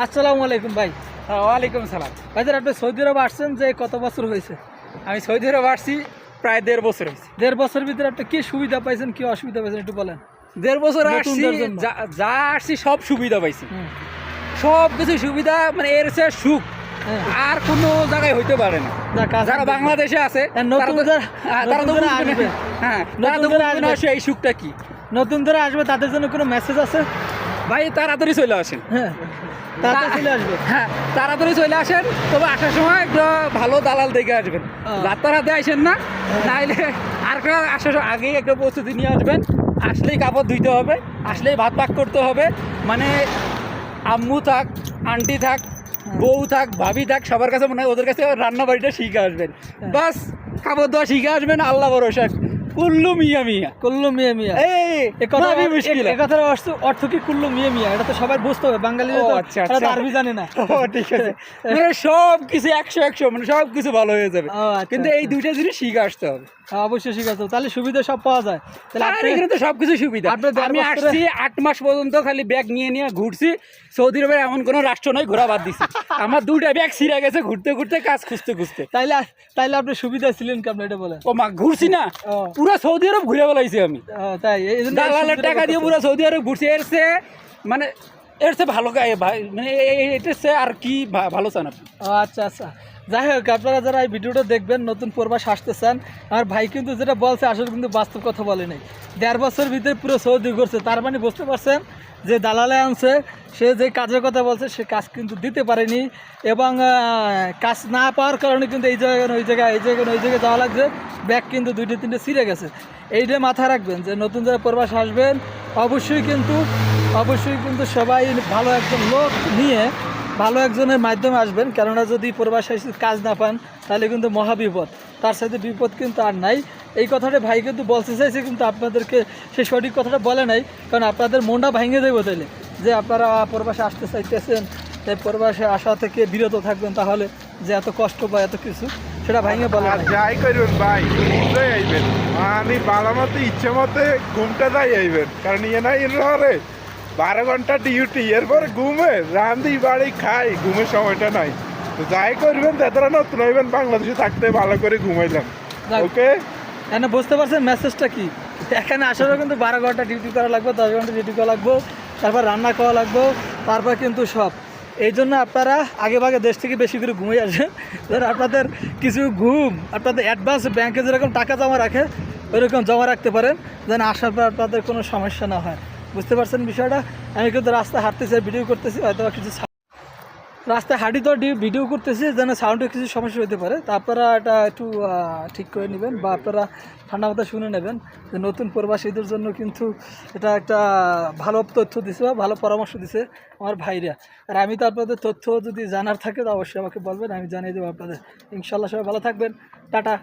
আসসালামু আলাইকুম ভাই। ওয়ালাইকুম সালাম। ভাইজান আপনি সৌদি আরব আসছেন যে কত বছর হয়েছে? আমি সৌদি আরব আসছি প্রায় ১.৫ বছর হয়েছে। ১.৫ বছরের ভিতরে আপনি কি সুবিধা পাইছেন, কি অসুবিধা পাইছেন একটু বলেন। ১.৫ বছর আসছি, নতুনদের জন্য। যা আসছি সব সুবিধা পাইছি, হুম, সব কিছু সুবিধা, মানে এর চেয়ে সুখ হ্যাঁ। আর কোনো জায়গায় হইতে পারে না। যাক, যারা বাংলাদেশে আছে নতুন তারা তো যারা বুঝবে আসবে, না। হ্যাঁ, তারা তো নতুন যারা বুঝবে না আসবে। সেই সুখটা কি। নতুন যারা আসবে তাদের জন্য কোনো মেসেজ আছে? ভাই তাড়াতাড়ি চলে আসেন। হ্যাঁ, তাড়াতাড়ি চলে আসবে। হ্যাঁ, তাড়াতাড়ি চলে আসেন, তবে আসার সময় একটু ভালো দালাল দেখে আসবেন। যাত্রাতে আসেন না, নাইলে আর আসার আগেই একটা প্রস্তুতি নিয়ে আসবেন। আসলেই কাপড় ধুইতে হবে, আসলেই ভাত পাক করতে হবে, মানে আম্মু থাক, আন্টি থাক, বউ থাক, ভাবি থাক, সবার কাছে মনে হয় ওদের কাছে রান্না বাড়িটা শিখে আসবেন। বাস কাপড় ধোয়া শিখে আসবেন, আল্লাহ ভরসা, কুল্লু মিয়া মিয়া। কুল্লু মিয়া মিয়া, এই কথা মুশকিল। এ কথার অর্থ কি কুল্লু মিয়া মিয়া? এটা তো সবাই বুঝতে হবে, বাঙালি তো আচ্ছা, তারা তো আরবি জানে না। ও ঠিক আছে, মানে সব কিছু ১০০ মানে সব কিছু ভালো হয়ে যাবে, ও, আচ্ছা, কিন্তু এই দুইটা জিনিস শিখে আসতে হবে। অবশ্যই ঠিক আছে, তাহলে সুবিধা সব পাওয়া যায়। তাহলে আর আপনি এখানে তো সবকিছু সুবিধা। আপনার ১.৫ আমি বছরে- আসছি ৮ মাস পর্যন্ত খালি ব্যাগ নিয়ে নিয়ে ঘুরছি। সৌদি আরবের এমন কোনো রাষ্ট্র নয় ঘোরা বাদ দিছি। আমার ২টা ব্যাগ ছিঁড়ে গেছে ঘুরতে ঘুরতে, কাজ খুঁজতে খুঁজতে। তাইলে তাইলে আপনি সুবিধা ছিলেন কি, আপনি এটা বলেন। ও মা, ঘুরছি না, ও। পুরো সৌদি আরব ঘুরে বেলাইছি আমি। তাই এই জন্য দালালের টাকা দিয়ে পুরো সৌদি আরব ঘুরছি। মানে এর চেয়ে ভালো মানে এটার চেয়ে আর কি ভালো চান আপনি? আচ্ছা আচ্ছা, যাই হোক, আপনারা যারা এই ভিডিওটা দেখবেন, নতুন প্রবাস আসতে চান, আর ভাই কিন্তু যেটা বলছে আসলে কিন্তু বাস্তব কথা বলে নাই। ১.৫ বছর ভিতরে পুরো সৌদি ঘুরছে, তার মানে বুঝতে পারছেন যে দালালে আনছে, সে যে কাজের কথা বলছে সে কাজ কিন্তু দিতে পারেনি, এবং কাজ না পাওয়ার কারণে কিন্তু এই জায়গায় ওই জায়গায় ওই জায়গায় যাওয়া লাগছে, ব্যাগ কিন্তু ২টা ৩টে ছিঁড়ে গেছে। এইটা মাথায় রাখবেন যে নতুন যারা প্রবাস আসবেন অবশ্যই কিন্তু সবাই ভালো একজন লোক নিয়ে, ভালো একজনের মাধ্যমে আসবেন, কেননা যদি প্রবাসে এসে কাজ না পান তাহলে কিন্তু মহাবিপদ, তার সাথে বিপদ কিন্তু আর নাই। এই কথাটা ভাই কিন্তু বলতে চাইছে, কিন্তু আপনাদেরকে সেই সঠিক কথাটা বলে নাই, কারণ আপনাদের মনটা ভেঙে দেবো তাইলে, যে আপনারা প্রবাসে আসতে চাইতেছেন, তাই প্রবাসে আসা থেকে বিরত থাকবেন, তাহলে যে এত কষ্ট বা এত কিছু সেটা ভেঙে বলে আর নাই। যাই করবেন ভাই, ঘুমটাই আইবেন, মানে বালা মতো ইচ্ছে মতে ঘুমটা যাই আইবেন, কারণ ইয়ে নাই রে ১২ ঘন্টা ডিউটি, এরপরে ঘুমে রান্ধি বাড়ি খাই, ঘুমের সময়টা নাই। তো যাই করবেন, যারা নতুন হইবেন বাংলাদেশে থাকতে ভালো করে ঘুমাইলাম। যাক। ওকে, এখানে বুঝতে পারছেন মেসেজটা কি? এখানে আসারও কিন্তু ১২ ঘন্টা ডিউটি করা লাগবে, ১০ ঘন্টা ডিউটি করা লাগবে, তারপর রান্না করা লাগবে, তারপর কিন্তু সব। এই জন্য আপনারা আগে ভাগে দেশ থেকে বেশি করে ঘুমিয়ে আসেন, যেন আপনাদের কিছু ঘুম, আপনাদের অ্যাডভান্স ব্যাংকে যেরকম টাকা জমা রাখে ওইরকম জমা রাখতে পারেন, যেন আসার পর আপনাদের কোনো সমস্যা না হয়। বুঝতে পারছেন বিষয়টা? আমি কিন্তু রাস্তায় হাঁটতেছি, ভিডিও করতেছি, হয়তো কিছু রাস্তায় হাঁটি তো ভিডিও করতেছি, যেন সাউন্ডে কিছু সমস্যা হতে পারে, তা আপনারা এটা একটু ঠিক করে নেবেন, বা আপনারা ঠান্ডা মাথা শুনে নেবেন যে নতুন প্রবাসীদের জন্য কিন্তু এটা একটা ভালো তথ্য দিছে বা ভালো পরামর্শ দিছে আমার ভাইরা। আর আমি তো আপনাদের তথ্য যদি জানার থাকে তো অবশ্যই আমাকে বলবেন, আমি জানিয়ে দেবো আপনাদের। ইনশাল্লাহ সবাই ভালো থাকবেন, টাটা।